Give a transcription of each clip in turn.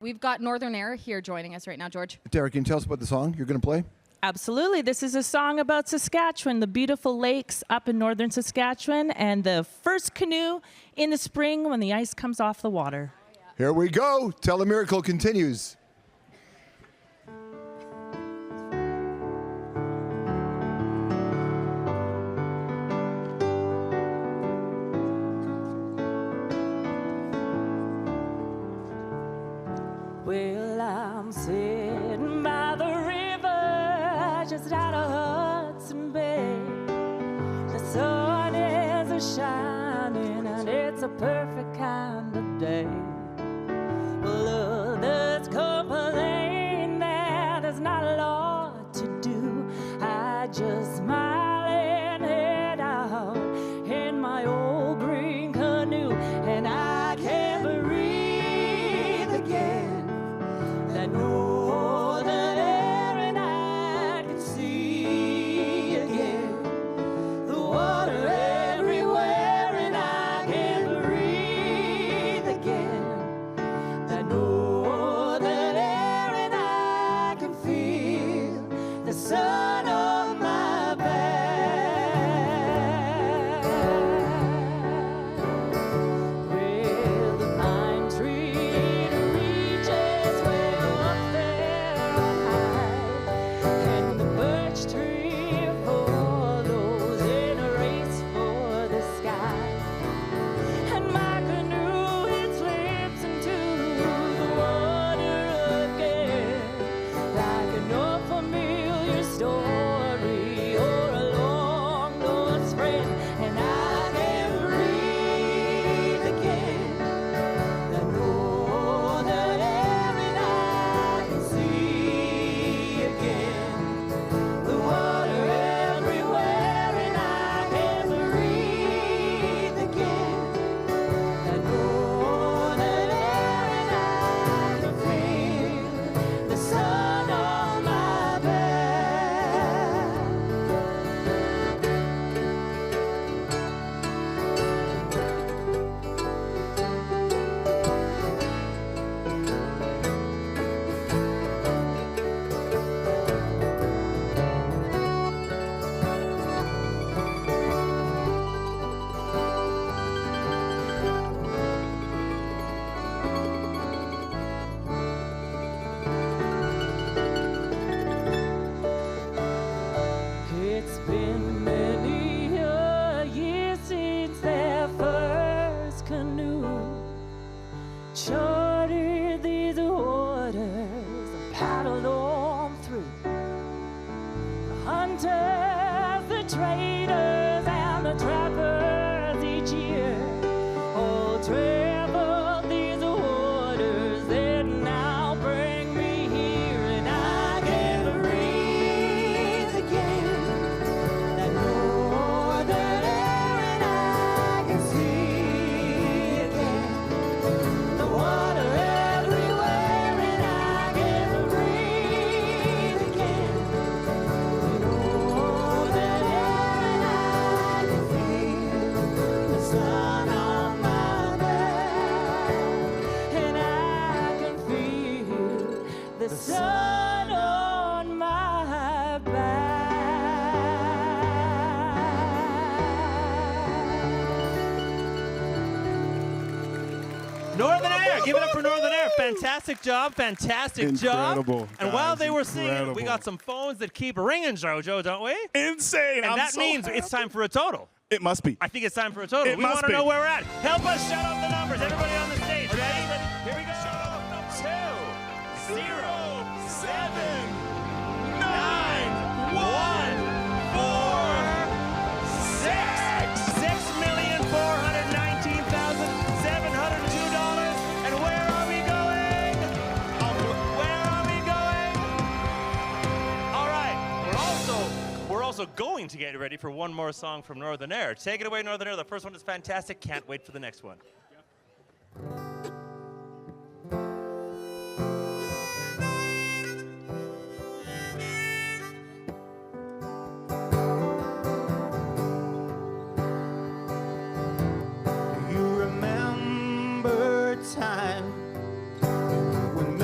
We've got Northern Air here joining us right now, George. Derek, can you tell us about the song you're going to play? Absolutely. This is a song about Saskatchewan, the beautiful lakes up in northern Saskatchewan, and the first canoe in the spring when the ice comes off the water. Here we go. Telemiracle continues. Well, I'm sitting by the river just out of Hudson Bay. The sun is a-shining and it's a perfect kind of day. Well, others complain that there's not a lot to do. I just smile and head out in my old green canoe, and I can't breathe again. That northern air, and I can see again the water everywhere, and I can breathe again. That northern air, and I can feel the sun on my back. Well, the pine tree reaches way up there on high, and the birch tree follows in a race for the sky. And my canoe, it slips into the water again, like an old familiar story or a long lost friend. And I can breathe again. That northern air, and I can see again the water everywhere, and I can breathe again. That northern air, and I can feel the sun on my back. It's been many a year since their first canoe charted these waters and paddled on through. The hunters, the traders, and the trappers each year all travel these waters that now bring me here, and I can breathe again. That northern air, and I can see again the water everywhere, and I can breathe again. The northern air, and I can feel the sun on my back, and I can feel the sun on my back. Northern Air, give it up for Northern Air. Fantastic job, fantastic job. Incredible, And while guys, they were singing, we incredible. got some phones that keep ringing, Jojo, don't we? Insane. And I'm that so means happy. it's time for a total. It must be. I think it's time for a total. It We must want to be. know where we're at. Help us shout out the numbers. Everybody on the stage, ready? Here we go. 2, 0, 7, 9, 1, 4, 6. $6,419,702. And where are we going? Where are we going? All right. We're also going to get ready for one more song from Northern Air. Take it away, Northern Air. The first one is fantastic. Can't wait for the next one. You remember time when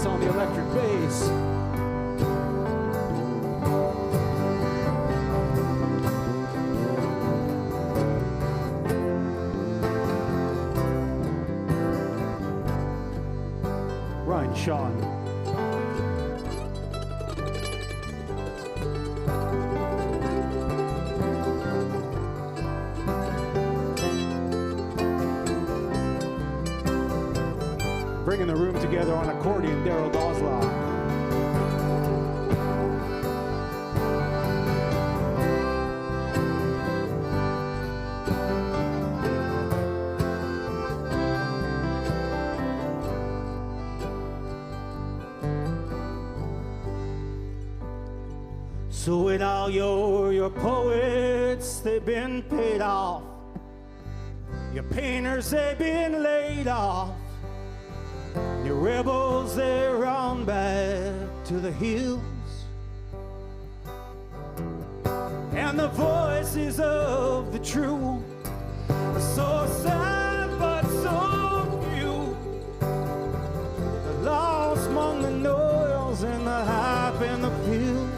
Hoknes on the electric bass. Ryan Shotton. Bringing the room together on accordion, Darryl Dozlaw. So when all your poets, they've been paid off, your painters, they've been laid off, your rebels, they run back to the hills, and the voices of the true are so sad but so few. They're lost among the noise and the hype and the pills.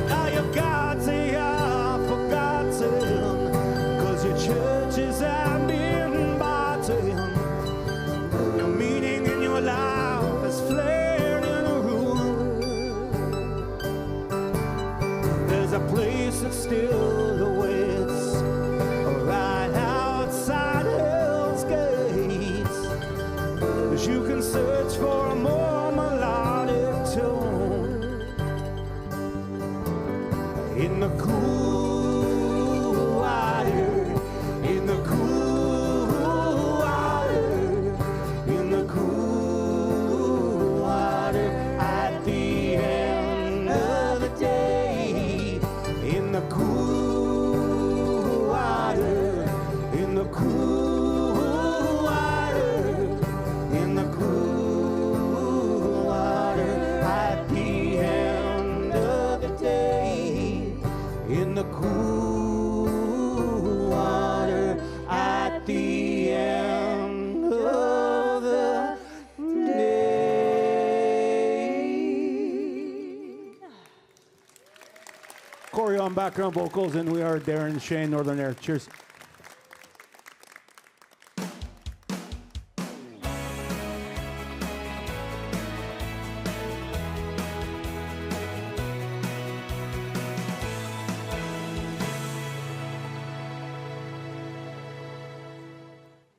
Now you've got to have forgotten, 'cause your churches have been bottom. Your meaning in your life is flared in a ruin. There's a place that still awaits right outside Hell's gates, 'cause you can search for a more melodic tone in the cool water, in the cool water, in the cool water at the end of the day, in the cool water, in the cool water, in the cool water at the end of the day, in the cool water at the end of the day. Cory on background vocals, and we are Darren Shane, Northern Air. Cheers.